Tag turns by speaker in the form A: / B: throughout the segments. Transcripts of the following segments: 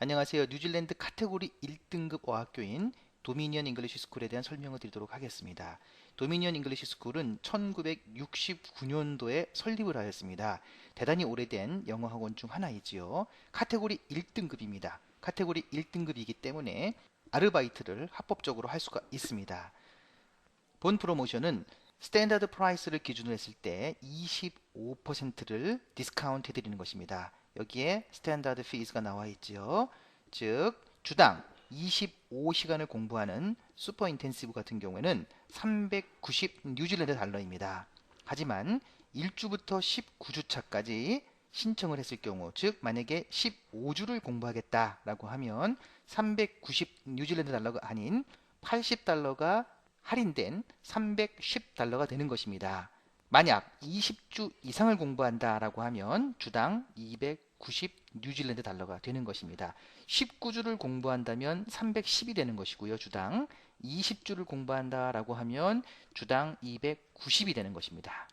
A: 안녕하세요. 뉴질랜드 카테고리 1등급 어학교인 도미니언 잉글리시 스쿨에 대한 설명을 드리도록 하겠습니다. 도미니언 잉글리시 스쿨은 1969년도에 설립을 하였습니다. 대단히 오래된 영어 학원 중 하나이지요. 카테고리 1등급입니다. 카테고리 1등급이기 때문에 아르바이트를 합법적으로 할 수가 있습니다. 본 프로모션은 스탠다드 프라이스를 기준으로 했을 때 25%를 디스카운트 해드리는 것입니다. 여기에 스탠다드 피즈가 나와 있죠. 즉 주당 25시간을 공부하는 슈퍼 인텐시브 같은 경우에는 390 뉴질랜드 달러입니다. 하지만 1주부터 19주차까지 신청을 했을 경우, 즉 만약에 15주를 공부하겠다라고 하면 390 뉴질랜드 달러가 아닌 80달러가 할인된 310달러가 되는 것입니다. 만약 20주 이상을 공부한다라고 하면 주당 290 뉴질랜드 달러가 되는 것입니다. 19주를 공부한다면 310이 되는 것이고요. 주당 20주를 공부한다라고 하면 주당 290이 되는 것입니다.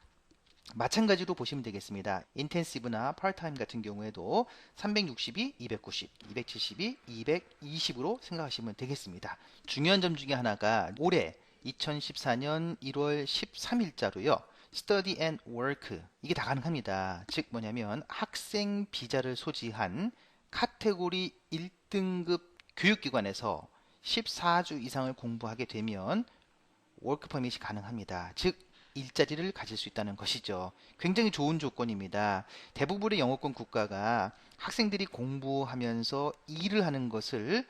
A: 마찬가지로 보시면 되겠습니다. 인텐시브나 파트타임 같은 경우에도 360이 290, 270이 220으로 생각하시면 되겠습니다. 중요한 점 중에 하나가 올해 2014년 1월 13일자로요. Study and Work 이게 다 가능합니다. 즉 뭐냐면 학생 비자를 소지한 카테고리 1등급 교육기관에서 14주 이상을 공부하게 되면 워크 퍼밋이 가능합니다. 즉 일자리를 가질 수 있다는 것이죠. 굉장히 좋은 조건입니다. 대부분의 영어권 국가가 학생들이 공부하면서 일을 하는 것을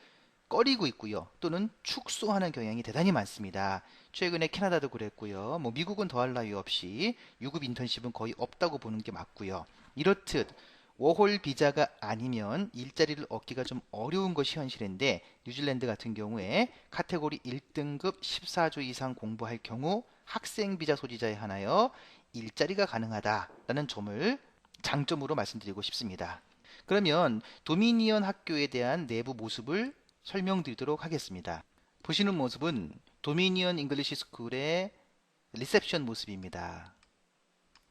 A: 꺼리고 있고요. 또는 축소하는 경향이 대단히 많습니다. 최근에 캐나다도 그랬고요. 미국은 더할 나위 없이 유급 인턴십은 거의 없다고 보는 게 맞고요. 이렇듯 워홀 비자가 아니면 일자리를 얻기가 좀 어려운 것이 현실인데 뉴질랜드 같은 경우에 카테고리 1등급 14주 이상 공부할 경우 학생 비자 소지자에 한하여 일자리가 가능하다라는 점을 장점으로 말씀드리고 싶습니다. 그러면 도미니언 학교에 대한 내부 모습을 설명드리도록 하겠습니다. 보시는 모습은 도미니언 잉글리시 스쿨의 리셉션 모습입니다.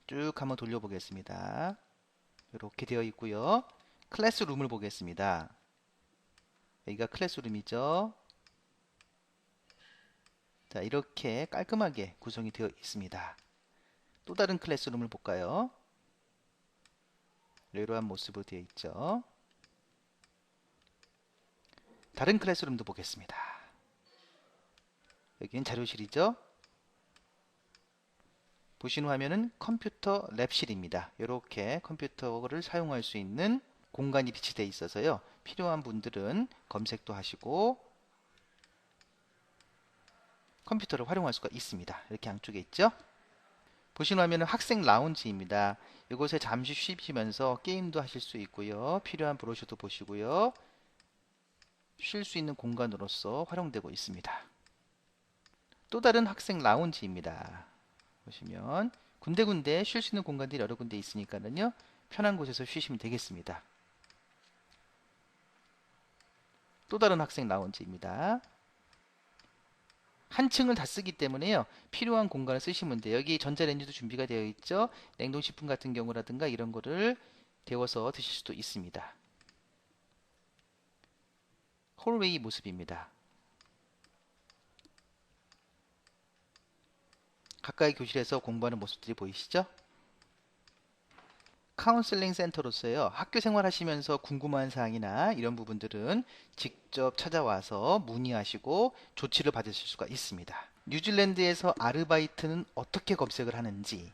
A: 쭉 한번 돌려보겠습니다. 이렇게 되어 있고요. 클래스룸을 보겠습니다. 여기가 클래스룸이죠. 자, 이렇게 깔끔하게 구성이 되어 있습니다. 또 다른 클래스룸을 볼까요? 이러한 모습으로 되어 있죠. 다른 클래스룸도 보겠습니다. 여기는 자료실이죠. 보시는 화면은 컴퓨터 랩실입니다. 이렇게 컴퓨터를 사용할 수 있는 공간이 비치되어 있어서요. 필요한 분들은 검색도 하시고 컴퓨터를 활용할 수가 있습니다. 이렇게 양쪽에 있죠. 보시는 화면은 학생 라운지입니다. 이곳에 잠시 쉬시면서 게임도 하실 수 있고요. 필요한 브로셔도 보시고요. 쉴 수 있는 공간으로서 활용되고 있습니다. 또 다른 학생 라운지입니다. 보시면 군데군데 쉴 수 있는 공간들이 여러 군데 있으니까는요. 편한 곳에서 쉬시면 되겠습니다. 또 다른 학생 라운지입니다. 한 층을 다 쓰기 때문에요. 필요한 공간을 쓰시면 돼요. 여기 전자레인지도 준비가 되어 있죠. 냉동식품 같은 경우라든가 이런 거를 데워서 드실 수도 있습니다. 홀웨이 모습입니다. 가까이 교실에서 공부하는 모습들이 보이시죠? 카운슬링 센터로서요. 학교 생활하시면서 궁금한 사항이나 이런 부분들은 직접 찾아와서 문의하시고 조치를 받으실 수가 있습니다. 뉴질랜드에서 아르바이트는 어떻게 검색을 하는지,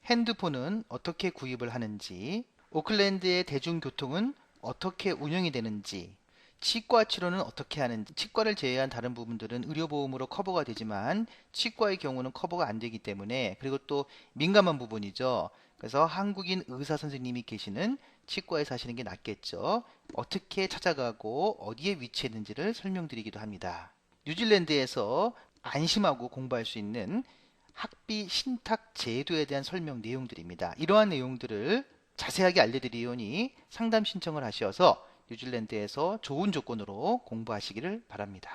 A: 핸드폰은 어떻게 구입을 하는지, 오클랜드의 대중교통은 어떻게 운영이 되는지, 치과 치료는 어떻게 하는지, 치과를 제외한 다른 부분들은 의료보험으로 커버가 되지만 치과의 경우는 커버가 안 되기 때문에, 그리고 또 민감한 부분이죠. 그래서 한국인 의사 선생님이 계시는 치과에 사시는 게 낫겠죠. 어떻게 찾아가고 어디에 위치했는지를 설명드리기도 합니다. 뉴질랜드에서 안심하고 공부할 수 있는 학비 신탁 제도에 대한 설명 내용들입니다. 이러한 내용들을 자세하게 알려드리오니 상담 신청을 하셔서 뉴질랜드에서 좋은 조건으로 공부하시기를 바랍니다.